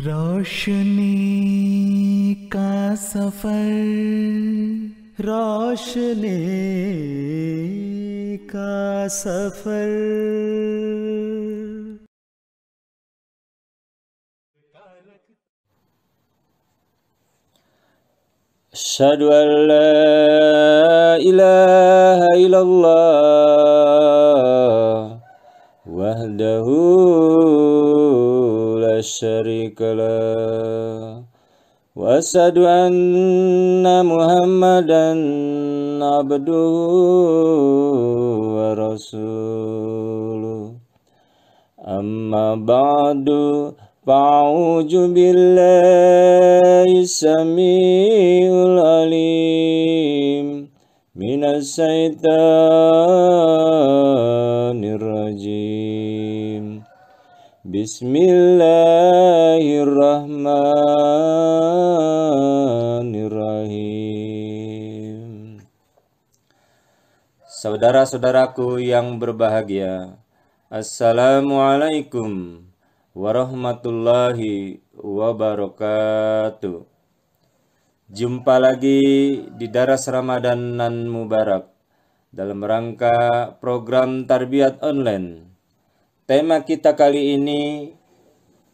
रोशनी का सफर, रोशनी का सफर। Asyhadu an la ilaha illallah wahdahu la syarika lah wa asyhadu anna Muhammadan abduhu wa rasuluh. Amma ba'du, fa'udzu billahi samiul alim minas syaitanir rajim. Bismillahirrahmanirrahim. Saudara-saudaraku yang berbahagia, Assalamualaikum warahmatullahi wabarakatuh. Jumpa lagi di Daras Ramadan nan Mubarak dalam rangka program Tarbiyat Online. Tema kita kali ini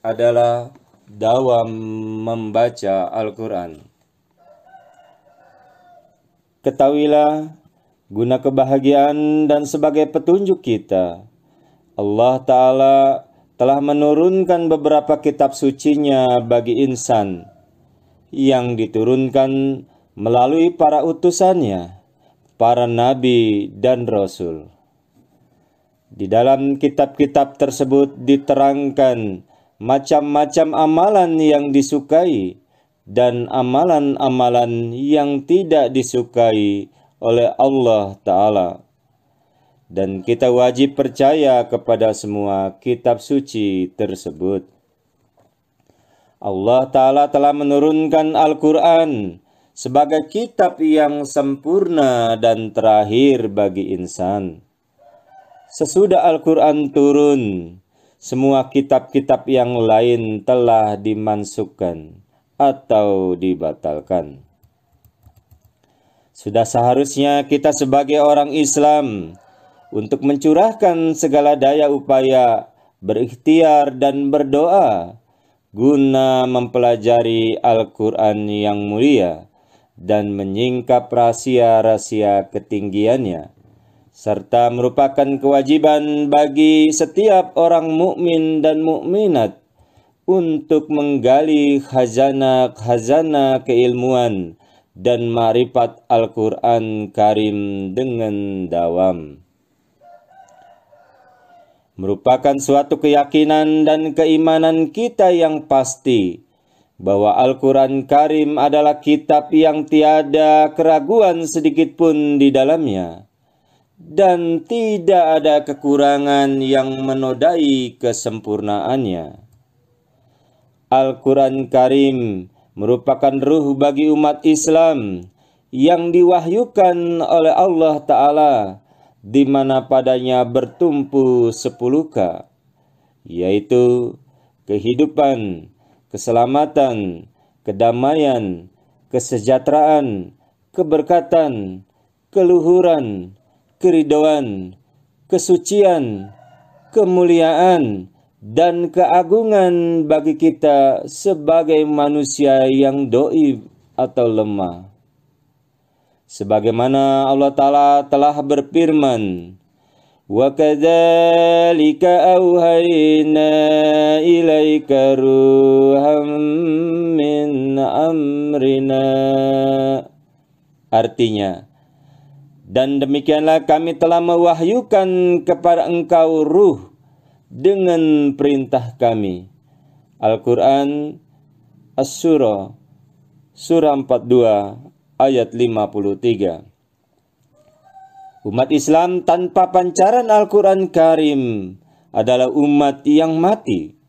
adalah dawam membaca Al-Quran. Ketahuilah, guna kebahagiaan dan sebagai petunjuk kita, Allah Ta'ala telah menurunkan beberapa kitab sucinya bagi insan yang diturunkan melalui para utusannya, para nabi dan rasul. Di dalam kitab-kitab tersebut diterangkan macam-macam amalan yang disukai dan amalan-amalan yang tidak disukai oleh Allah Ta'ala. Dan kita wajib percaya kepada semua kitab suci tersebut. Allah Ta'ala telah menurunkan Al-Quran sebagai kitab yang sempurna dan terakhir bagi insan. Sesudah Al-Quran turun, semua kitab-kitab yang lain telah dimansukkan atau dibatalkan. Sudah seharusnya kita sebagai orang Islam untuk mencurahkan segala daya upaya, berikhtiar dan berdoa guna mempelajari Al-Quran yang mulia dan menyingkap rahasia-rahasia ketinggiannya, serta merupakan kewajiban bagi setiap orang mukmin dan mukminat untuk menggali khazanah-khazanah keilmuan dan ma'rifat Al-Quran Karim dengan dawam. Merupakan suatu keyakinan dan keimanan kita yang pasti bahwa Al-Quran Karim adalah kitab yang tiada keraguan sedikit pun di dalamnya dan tidak ada kekurangan yang menodai kesempurnaannya. Al-Quran Karim merupakan ruh bagi umat Islam yang diwahyukan oleh Allah Ta'ala, di mana padanya bertumpu 10K, yaitu kehidupan, keselamatan, kedamaian, kesejahteraan, keberkatan, keluhuran, keridhaan, kesucian, kemuliaan, dan keagungan bagi kita sebagai manusia yang dhaif atau lemah. Sebagaimana Allah Ta'ala telah berfirman, wa kadzalika auhayna ilaika ruham min amrina. Artinya, dan demikianlah kami telah mewahyukan kepada engkau ruh dengan perintah kami. Al-Quran As-Surah Surah 42 ayat 53. Umat Islam tanpa pancaran Al-Quran Karim adalah umat yang mati.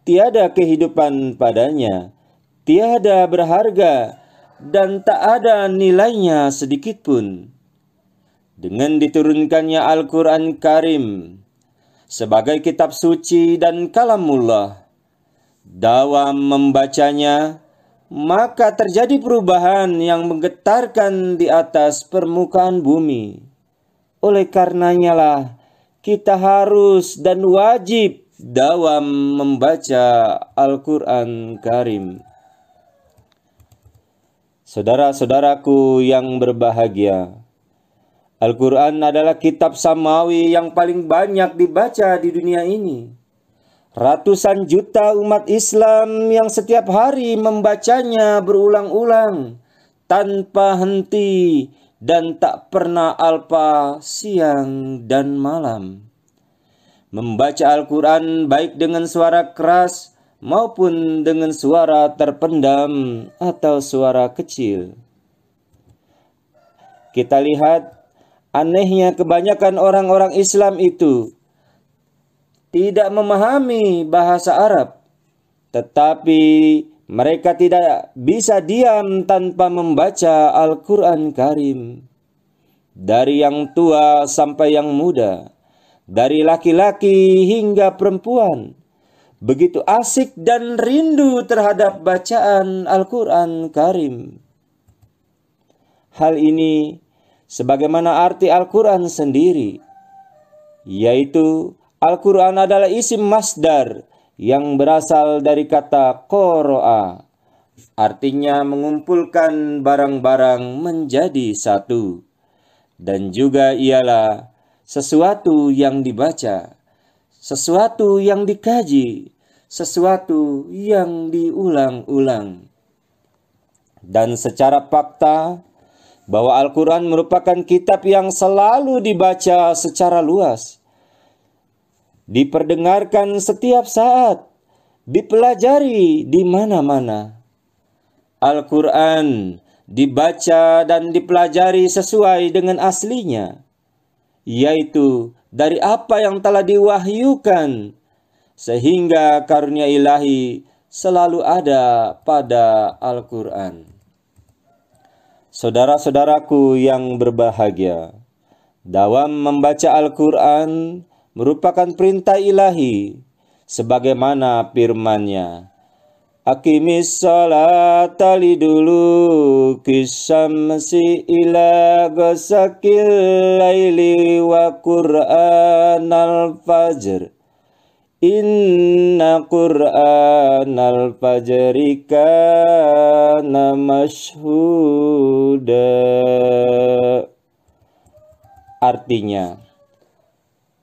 Tiada kehidupan padanya, tiada berharga, dan tak ada nilainya sedikit pun. Dengan diturunkannya Al-Quran Karim sebagai kitab suci dan kalamullah, Dawam membacanya, maka terjadi perubahan yang menggetarkan di atas permukaan bumi. Oleh karenanya lah, kita harus dan wajib dawam membaca Al-Quran Karim. Saudara-saudaraku yang berbahagia, Al-Quran adalah kitab samawi yang paling banyak dibaca di dunia ini. Ratusan juta umat Islam yang setiap hari membacanya berulang-ulang tanpa henti dan tak pernah alpa siang dan malam. Membaca Al-Quran baik dengan suara keras maupun dengan suara terpendam atau suara kecil. Kita lihat anehnya kebanyakan orang-orang Islam itu tidak memahami bahasa Arab, tetapi mereka tidak bisa diam tanpa membaca Al-Quran Karim. Dari yang tua sampai yang muda, dari laki-laki hingga perempuan, begitu asik dan rindu terhadap bacaan Al-Quran Karim. Hal ini sebagaimana arti Al-Quran sendiri, yaitu Al-Quran adalah isim masdar yang berasal dari kata qoro'a, artinya mengumpulkan barang-barang menjadi satu, dan juga ialah sesuatu yang dibaca, sesuatu yang dikaji, sesuatu yang diulang-ulang. Dan secara fakta, bahwa Al-Quran merupakan kitab yang selalu dibaca secara luas, diperdengarkan setiap saat, dipelajari di mana-mana. Al-Quran dibaca dan dipelajari sesuai dengan aslinya, yaitu dari apa yang telah diwahyukan, sehingga karunia ilahi selalu ada pada Al-Quran. Saudara-saudaraku yang berbahagia, dawam membaca Al-Quran merupakan perintah ilahi, sebagaimana firman-Nya, Aqimis sholata liduluki syamsi ila ghasaqil laili wa qur'anal fajr. Inna qur'anal fajri kana mashhuda. Artinya,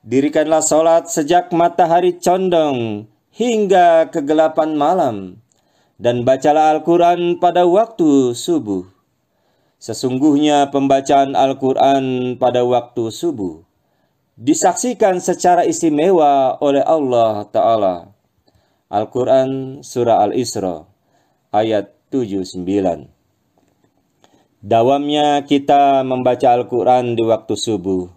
dirikanlah sholat sejak matahari condong hingga kegelapan malam, dan bacalah Al-Quran pada waktu subuh. Sesungguhnya pembacaan Al-Quran pada waktu subuh disaksikan secara istimewa oleh Allah Ta'ala. Al-Quran Surah Al-Isra ayat 79. Dawamnya kita membaca Al-Quran di waktu subuh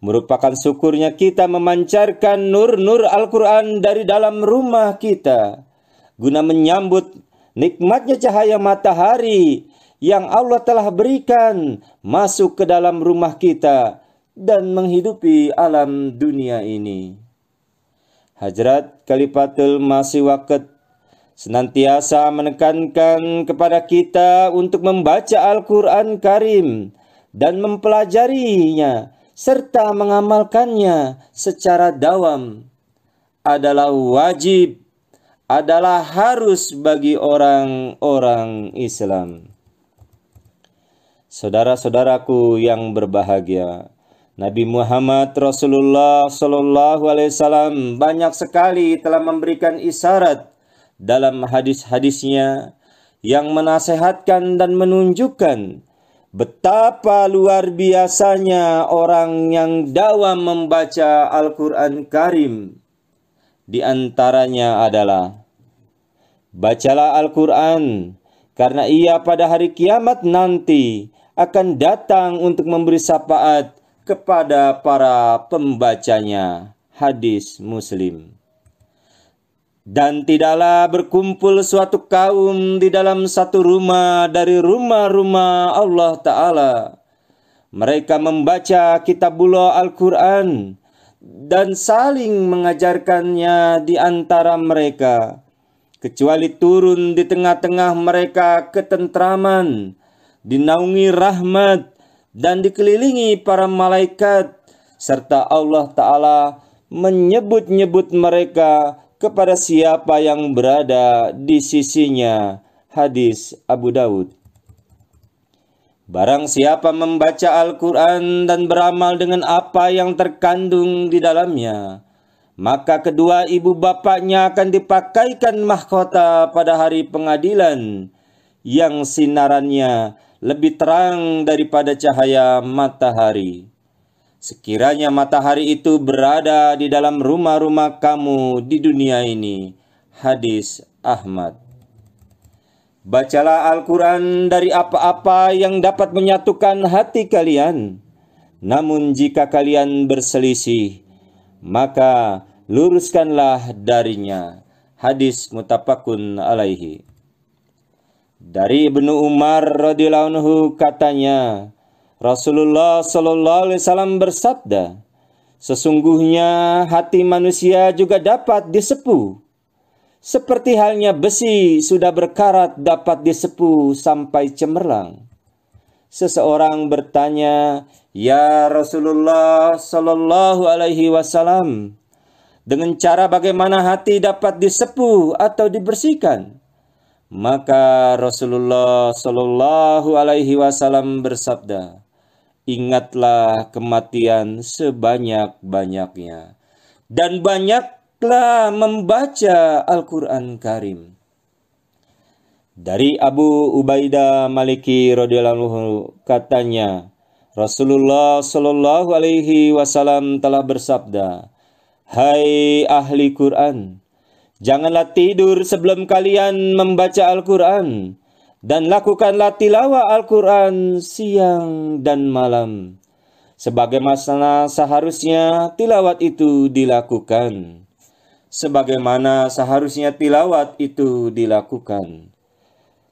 merupakan syukurnya kita memancarkan nur-nur Al-Quran dari dalam rumah kita, guna menyambut nikmatnya cahaya matahari yang Allah telah berikan masuk ke dalam rumah kita dan menghidupi alam dunia ini. Hadrat Khalifatul Masih Waqt senantiasa menekankan kepada kita untuk membaca Al-Quran Karim dan mempelajarinya serta mengamalkannya secara dawam adalah wajib, adalah harus bagi orang-orang Islam. Saudara-saudaraku yang berbahagia, Nabi Muhammad Rasulullah SAW banyak sekali telah memberikan isyarat dalam hadis-hadisnya yang menasehatkan dan menunjukkan betapa luar biasanya orang yang dawam membaca Al-Quran Karim. Di antaranya adalah, bacalah Al-Quran, karena ia pada hari kiamat nanti akan datang untuk memberi syafaat kepada para pembacanya. Hadis Muslim. Dan tidaklah berkumpul suatu kaum di dalam satu rumah dari rumah-rumah Allah Ta'ala. Mereka membaca kitabullah Al-Quran dan saling mengajarkannya di antara mereka, kecuali turun di tengah-tengah mereka ketentraman, dinaungi rahmat, dan dikelilingi para malaikat, serta Allah Ta'ala menyebut-nyebut mereka kepada siapa yang berada di sisinya. Hadis Abu Daud. Barang siapa membaca Al-Quran dan beramal dengan apa yang terkandung di dalamnya, maka kedua ibu bapaknya akan dipakaikan mahkota pada hari pengadilan yang sinarannya lebih terang daripada cahaya matahari. Sekiranya matahari itu berada di dalam rumah-rumah kamu di dunia ini. Hadis Ahmad. Bacalah Al-Quran dari apa-apa yang dapat menyatukan hati kalian. Namun jika kalian berselisih, maka luruskanlah darinya. Hadis muttafaqun alaihi. Dari Ibnu Umar radhiyallahu anhu katanya, Rasulullah sallallahu alaihi wasallam bersabda, sesungguhnya hati manusia juga dapat disepuh. Seperti halnya besi sudah berkarat dapat disepuh sampai cemerlang. Seseorang bertanya, "Ya Rasulullah sallallahu alaihi wasallam, dengan cara bagaimana hati dapat disepuh atau dibersihkan?" Maka Rasulullah sallallahu alaihi wasallam bersabda, "Ingatlah kematian sebanyak-banyaknya dan banyaklah membaca Al-Quran Karim." Dari Abu Ubaidah Maliki radhiyallahu anhu katanya, Rasulullah sallallahu alaihi wasallam telah bersabda, "Hai ahli Quran, janganlah tidur sebelum kalian membaca Al-Quran, dan lakukanlah tilawah Al-Quran siang dan malam, sebagaimana seharusnya tilawat itu dilakukan." Sebagaimana seharusnya tilawat itu dilakukan.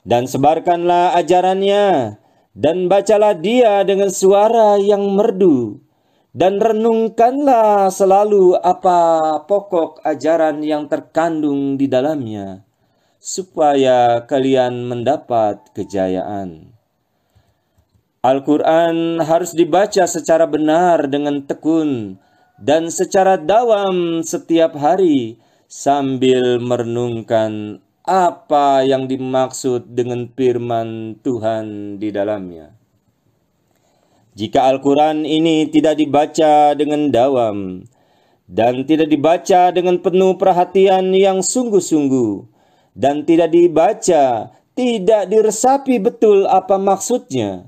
Dan sebarkanlah ajarannya, dan bacalah dia dengan suara yang merdu, dan renungkanlah selalu apa pokok ajaran yang terkandung di dalamnya, supaya kalian mendapat kejayaan. Al-Quran harus dibaca secara benar dengan tekun dan secara dawam setiap hari, sambil merenungkan apa yang dimaksud dengan firman Tuhan di dalamnya. Jika Al-Quran ini tidak dibaca dengan dawam dan tidak dibaca dengan penuh perhatian yang sungguh-sungguh, dan tidak dibaca, tidak diresapi betul apa maksudnya,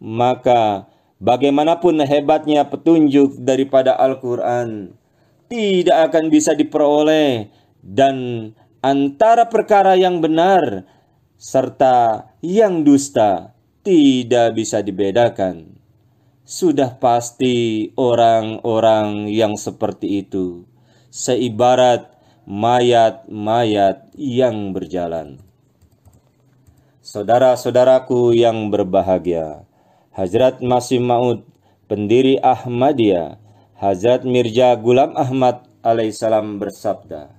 maka bagaimanapun hebatnya petunjuk daripada Al-Quran, tidak akan bisa diperoleh, dan antara perkara yang benar serta yang dusta tidak bisa dibedakan. Sudah pasti orang-orang yang seperti itu seibarat mayat-mayat yang berjalan. Saudara-saudaraku yang berbahagia, Hazrat Masih Maud, pendiri Ahmadiyah, Hazrat Mirza Ghulam Ahmad alaihissalam bersabda,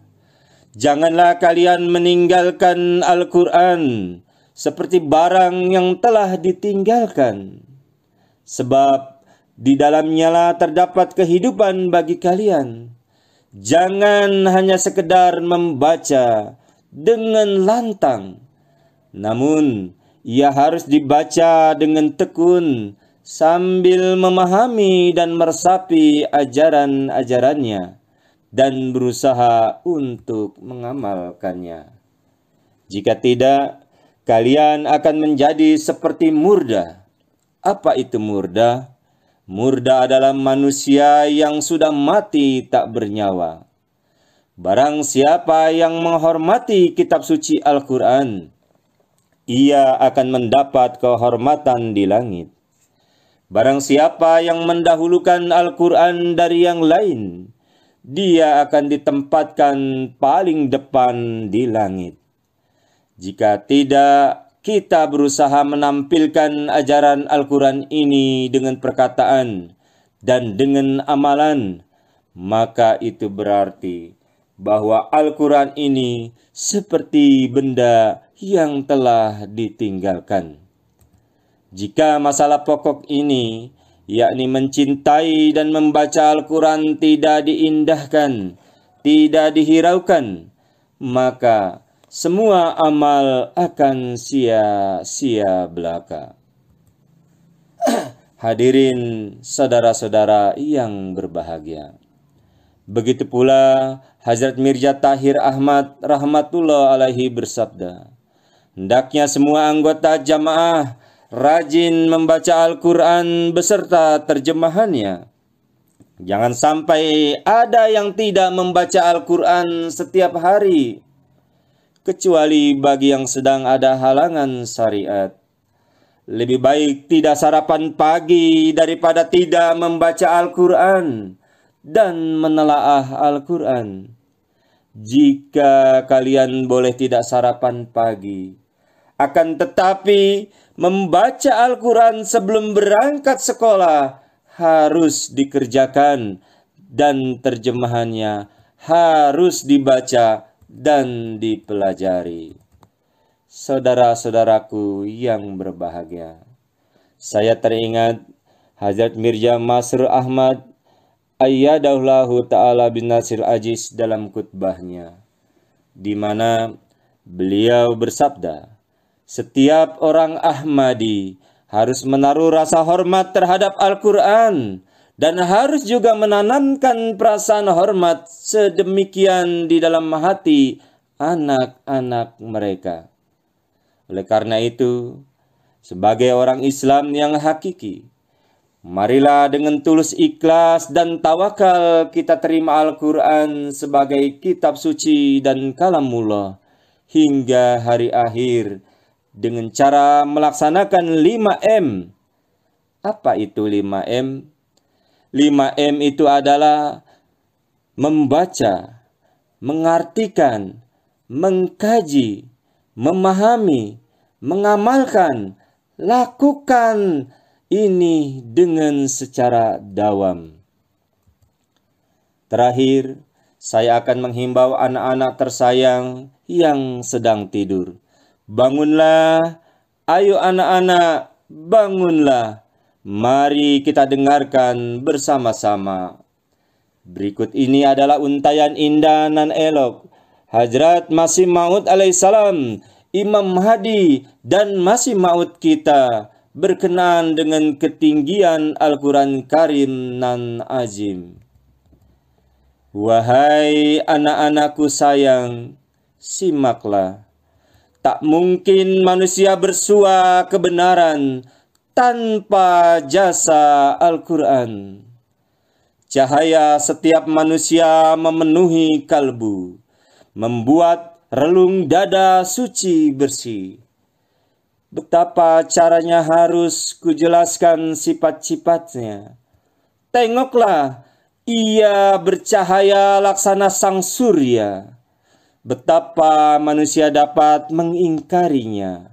"Janganlah kalian meninggalkan Al-Quran seperti barang yang telah ditinggalkan, sebab di dalamnya lah terdapat kehidupan bagi kalian. Jangan hanya sekedar membaca dengan lantang, namun ia harus dibaca dengan tekun sambil memahami dan meresapi ajaran-ajarannya dan berusaha untuk mengamalkannya. Jika tidak, kalian akan menjadi seperti murda." Apa itu murda? Murda adalah manusia yang sudah mati tak bernyawa. Barang siapa yang menghormati kitab suci Al-Quran, ia akan mendapat kehormatan di langit. Barang siapa yang mendahulukan Al-Quran dari yang lain, dia akan ditempatkan paling depan di langit. Jika tidak, kita berusaha menampilkan ajaran Al-Quran ini dengan perkataan dan dengan amalan, maka itu berarti bahwa Al-Quran ini seperti benda yang telah ditinggalkan. Jika masalah pokok ini, yakni mencintai dan membaca Al-Quran, tidak diindahkan, tidak dihiraukan, maka semua amal akan sia-sia belaka. Hadirin saudara-saudara yang berbahagia, begitu pula Hazrat Mirza Tahir Ahmad rahmatullah alaihi bersabda, hendaknya semua anggota jamaah rajin membaca Al-Quran beserta terjemahannya. Jangan sampai ada yang tidak membaca Al-Quran setiap hari, kecuali bagi yang sedang ada halangan syariat. Lebih baik tidak sarapan pagi daripada tidak membaca Al-Quran dan menelaah Al-Quran. Jika kalian boleh tidak sarapan pagi, akan tetapi membaca Al-Quran sebelum berangkat sekolah harus dikerjakan dan terjemahannya harus dibaca dan dipelajari. Saudara-saudaraku yang berbahagia, saya teringat Hazrat Mirza Masrur Ahmad ayyadahullahu ta'ala bin Nasir Aziz dalam khutbahnya, di mana beliau bersabda, setiap orang Ahmadi harus menaruh rasa hormat terhadap Al-Quran dan harus juga menanamkan perasaan hormat sedemikian di dalam hati anak-anak mereka. Oleh karena itu, sebagai orang Islam yang hakiki, marilah dengan tulus ikhlas dan tawakal kita terima Al-Quran sebagai kitab suci dan kalamullah hingga hari akhir dengan cara melaksanakan 5M. Apa itu 5M? 5M itu adalah membaca, mengartikan, mengkaji, memahami, mengamalkan, lakukan ini dengan secara dawam. Terakhir, saya akan menghimbau anak-anak tersayang yang sedang tidur. Bangunlah, ayo anak-anak, bangunlah. Mari kita dengarkan bersama-sama. Berikut ini adalah untayan indah nan elok Hazrat Masih Maud alaihissalam, Imam Mahdi dan Masih Maud kita berkenaan dengan ketinggian Al-Quran Karim nan azim. Wahai anak-anakku sayang, simaklah. Tak mungkin manusia bersua kebenaran tanpa jasa Al-Quran. Cahaya setiap manusia memenuhi kalbu, membuat relung dada suci bersih. Betapa caranya harus kujelaskan sifat-sifatnya. Tengoklah, ia bercahaya laksana sang surya. Betapa manusia dapat mengingkarinya.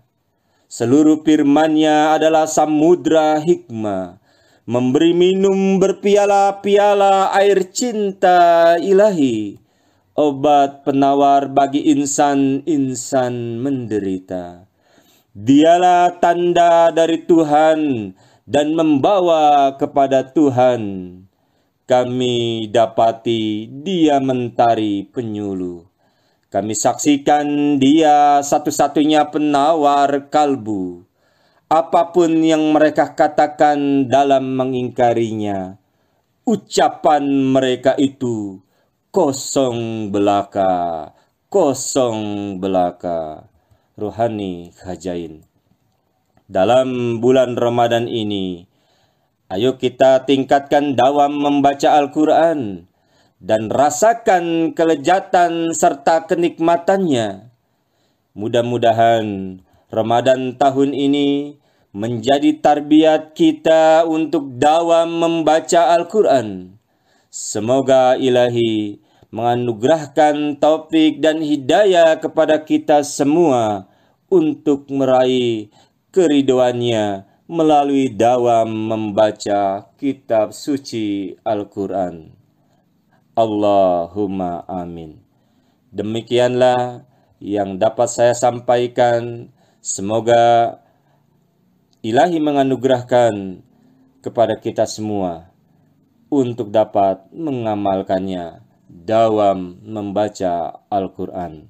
Seluruh firman-Nya adalah samudra hikmah, memberi minum berpiala-piala air cinta ilahi, obat penawar bagi insan-insan menderita. Dialah tanda dari Tuhan dan membawa kepada Tuhan. Kami dapati Dia mentari penyuluh. Kami saksikan Dia satu-satunya penawar kalbu. Apapun yang mereka katakan dalam mengingkarinya, ucapan mereka itu kosong belaka, kosong belaka. Rohani Khajain. Dalam bulan Ramadan ini, ayo kita tingkatkan dawam membaca Al-Quran dan rasakan kelezatan serta kenikmatannya. Mudah-mudahan Ramadan tahun ini menjadi tarbiyat kita untuk dawam membaca Al-Quran. Semoga Ilahi menganugerahkan taufik dan hidayah kepada kita semua untuk meraih keridhoannya melalui dawam membaca kitab suci Al-Quran. Allahumma amin. Demikianlah yang dapat saya sampaikan. Semoga Ilahi menganugerahkan kepada kita semua untuk dapat mengamalkannya, dawam membaca Al-Quran.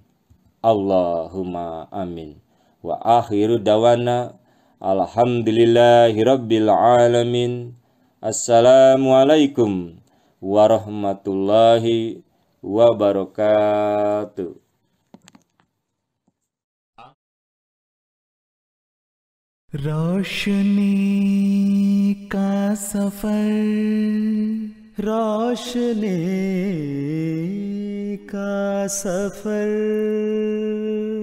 Allahumma amin. Wa akhiru dawana alhamdulillahi rabbil alamin. Assalamualaikum warahmatullahi wabarakatuh. रोशनी का सफर, रोशनी का सफर।